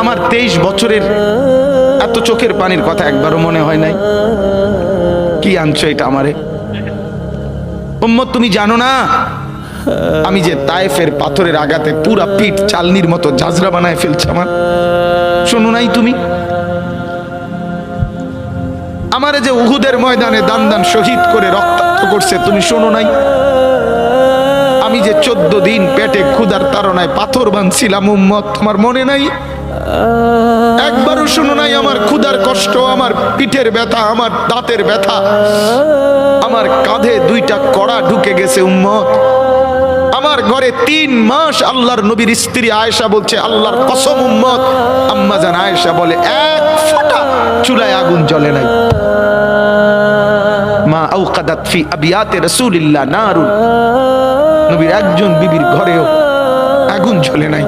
আমার 23 বছরের এত চোখের পানির কথা একবারও মনে হয় নাই? কি আনছো এটা আমারে? উম্মত তুমি জানো না আমি যে তায়েফের পাথরের আঘাতে পুরা পিঠ চালনির মতো জাজরা বানায় ফেলছে আমার? শোনো নাই তুমি? আমারে যে উহুদের ময়দানে দান দান শহীদ করে রক্তাক্ত করছে, তুমি শোনো নাই? আমি যে 14 দিন পেটে ক্ষুধার তাড়নায় পাথর বাঁধছিলাম, উম্মত তোমার মনে নাই? একবারও শোনো নাই আমার ক্ষুধার কষ্ট, আমার পিঠের ব্যথা, আমার দাঁতের ব্যথা, আমার কাঁধে 2টা কড়া ঢুকে গেছে উম্মত। আমার ঘরে 3 মাস আল্লাহর নবীর স্ত্রী আয়েশা বলছে, আল্লাহর কসম উম্মত, আম্মা জান আয়েশা বলে 1 ফোঁটা চুলায় আগুন জ্বলে নাই। মা আওকাদাত ফি আবিয়াতে রাসূলিল্লাহ নারুন, নবীর একজন বিবির ঘরেও আগুন জ্বলে নাই।